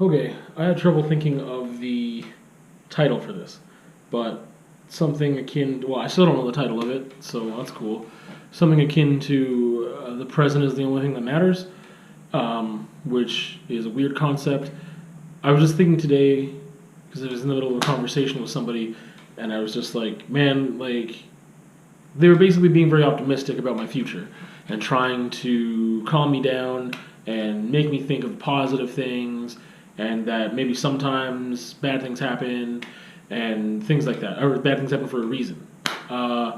Okay, I had trouble thinking of the title for this, but something akin. Well, I still don't know the title of it, so that's cool. Something akin to the present is the only thing that matters, which is a weird concept. I was just thinking today because I was in the middle of a conversation with somebody, and I was just like, man, like they were basically being very optimistic about my future and trying to calm me down and make me think of positive things and that maybe sometimes bad things happen and things like that, or bad things happen for a reason. Uh,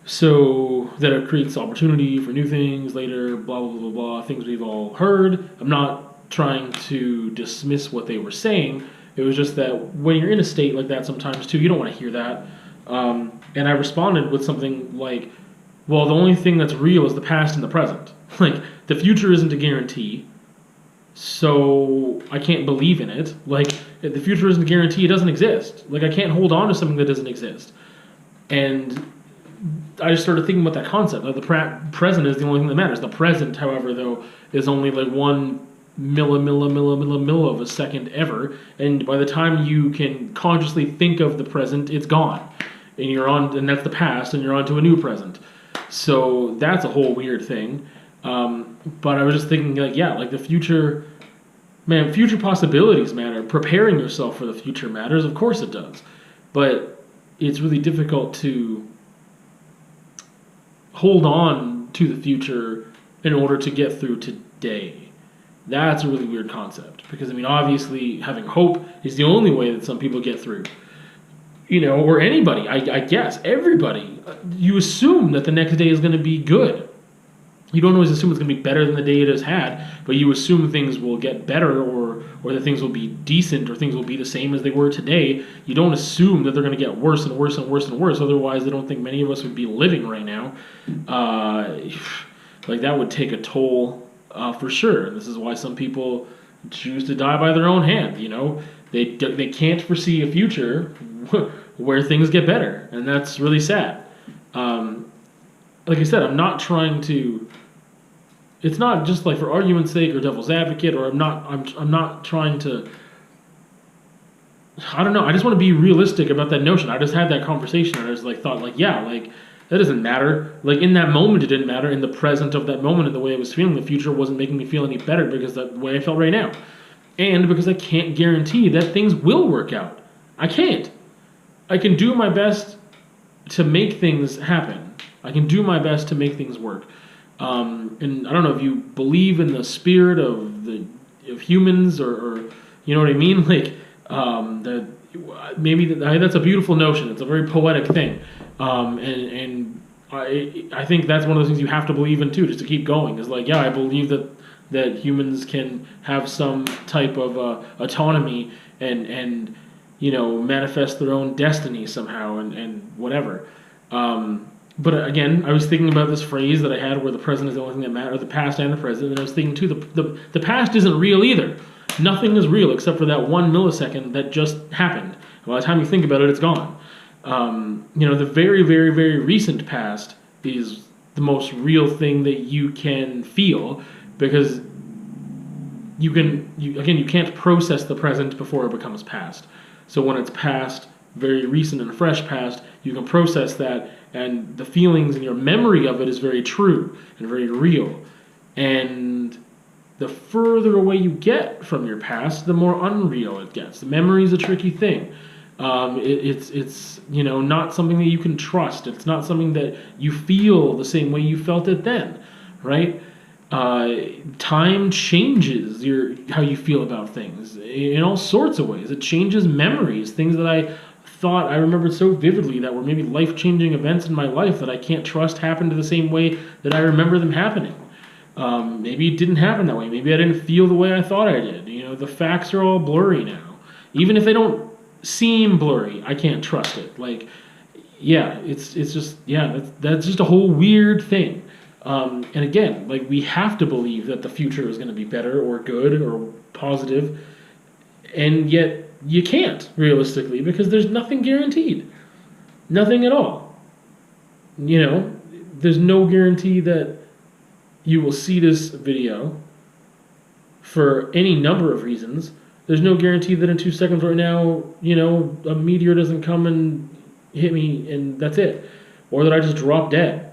so that it creates opportunity for new things later, blah, blah, blah, blah, things we've all heard. I'm not trying to dismiss what they were saying. It was just that when you're in a state like that sometimes too, you don't want to hear that. And I responded with something like, well, the only thing that's real is the past and the present. Like, the future isn't a guarantee, so I can't believe in it. Like, if the future isn't a guarantee, it doesn't exist. Like, I can't hold on to something that doesn't exist. And I just started thinking about that concept. Like, the present is the only thing that matters. The present, however, though, is only like one milli of a second ever. And by the time you can consciously think of the present, it's gone. And you're on, and that's the past, and you're on to a new present. So that's a whole weird thing. But I was just thinking, like, yeah, like the future, man, future possibilities matter. Preparing yourself for the future matters. Of course it does. But it's really difficult to hold on to the future in order to get through today. That's a really weird concept. Because, I mean, obviously, having hope is the only way that some people get through. You know, or anybody, I guess, everybody. You assume that the next day is going to be good. You don't always assume it's going to be better than the day it has had, but you assume things will get better or that things will be decent or things will be the same as they were today. You don't assume that they're going to get worse and worse and worse and worse. Otherwise, I don't think many of us would be living right now. Like, that would take a toll for sure. This is why some people choose to die by their own hand, you know? They can't foresee a future where things get better, and that's really sad. Like I said, I'm not trying to. It's not just like for argument's sake or devil's advocate, or I'm not trying to. I don't know. I just want to be realistic about that notion. I just had that conversation, and I just like thought like, yeah, like that doesn't matter. Like in that moment, it didn't matter. In the present of that moment, and the way I was feeling, the future wasn't making me feel any better because the way I felt right now, and because I can't guarantee that things will work out. I can't. I can do my best to make things happen. I can do my best to make things work. And I don't know if you believe in the spirit of humans or you know what I mean. Like that's a beautiful notion. It's a very poetic thing. And I think that's one of those things you have to believe in too, just to keep going. Is like, yeah, I believe that humans can have some type of autonomy and you know, manifest their own destiny somehow and whatever. But again, I was thinking about this phrase that I had where the present is the only thing that matters, the past and the present, and I was thinking too, the past isn't real either. Nothing is real except for that 1 millisecond that just happened. By the time you think about it, it's gone. You know, the very, very, very recent past is the most real thing that you can feel because you can't process the present before it becomes past. So when it's past, very recent and fresh past, you can process that, and the feelings and your memory of it is very true and very real. And the further away you get from your past, the more unreal it gets. The memory is a tricky thing. It's you know, not something that you can trust. It's not something that you feel the same way you felt it then, right? Time changes how you feel about things in all sorts of ways. It changes memories, things that I thought I remembered so vividly that were maybe life-changing events in my life that I can't trust happened the same way that I remember them happening. Maybe it didn't happen that way. Maybe I didn't feel the way I thought I did. You know, the facts are all blurry now. Even if they don't seem blurry, I can't trust it. Like, yeah, it's just, yeah, that's just a whole weird thing. And again, like we have to believe that the future is going to be better or good or positive, and yet you can't realistically because there's nothing guaranteed, nothing at all. You know, there's no guarantee that you will see this video for any number of reasons, There's no guarantee that in 2 seconds right now, a meteor doesn't come and hit me and that's it. Or that I just drop dead.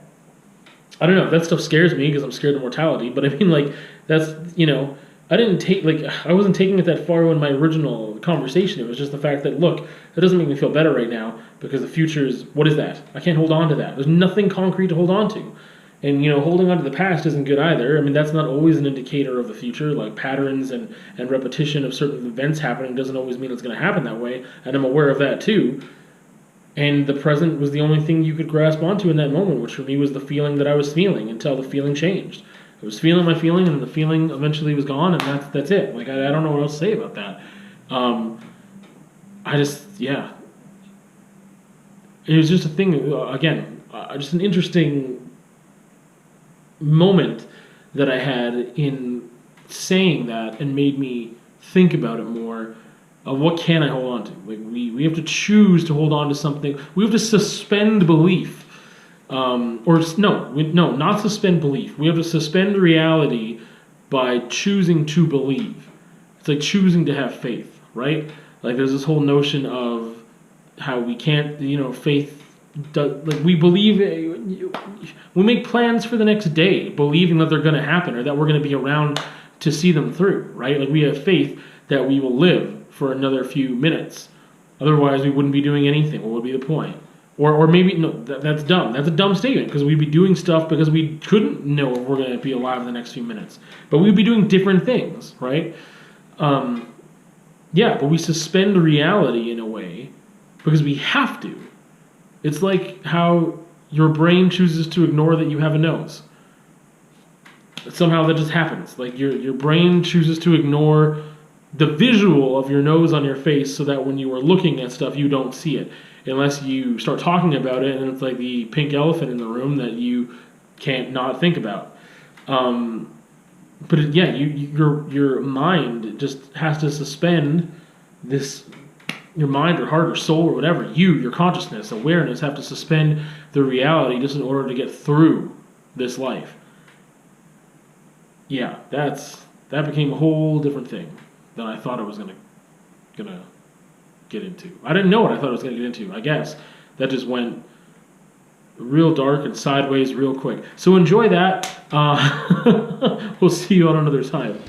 I don't know. That stuff scares me because I'm scared of mortality. But I mean, like, that's, I wasn't taking it that far in my original conversation. It was just the fact that, look, that doesn't make me feel better right now because the future is, what is that? I can't hold on to that. There's nothing concrete to hold on to. And, holding on to the past isn't good either. I mean, that's not always an indicator of the future. Like, patterns and repetition of certain events happening doesn't always mean it's going to happen that way. And I'm aware of that too. And the present was the only thing you could grasp onto in that moment, which for me was the feeling that I was feeling until the feeling changed. I was feeling my feeling, and the feeling eventually was gone, and that's it. Like, I don't know what else to say about that. Yeah. It was just a thing, again, just an interesting moment that I had in saying that and made me think about it more. What can I hold on to? Like we have to choose to hold on to something. We have to suspend belief, not suspend belief. We have to suspend reality by choosing to believe. It's like choosing to have faith, right? Like there's this whole notion of how we can't, faith. Like we believe, we make plans for the next day, believing that they're going to happen or that we're going to be around to see them through, right? Like we have faith that we will live for another few minutes. Otherwise, we wouldn't be doing anything. What would be the point? Or maybe, no, that's dumb. That's a dumb statement because we'd be doing stuff because we couldn't know if we're going to be alive in the next few minutes. But we'd be doing different things, right? But we suspend reality in a way because we have to. It's like how your brain chooses to ignore that you have a nose. Somehow that just happens. Like your brain chooses to ignore the visual of your nose on your face so that when you are looking at stuff, you don't see it. Unless you start talking about it and it's like the pink elephant in the room that you can't not think about. Your mind just has to suspend this. Your mind or heart or soul or whatever, your consciousness, awareness, have to suspend the reality just in order to get through this life. Yeah, that became a whole different thing than I thought I was gonna get into. I didn't know what I thought I was gonna get into. I guess that just went real dark and sideways real quick. So enjoy that. We'll see you on another time.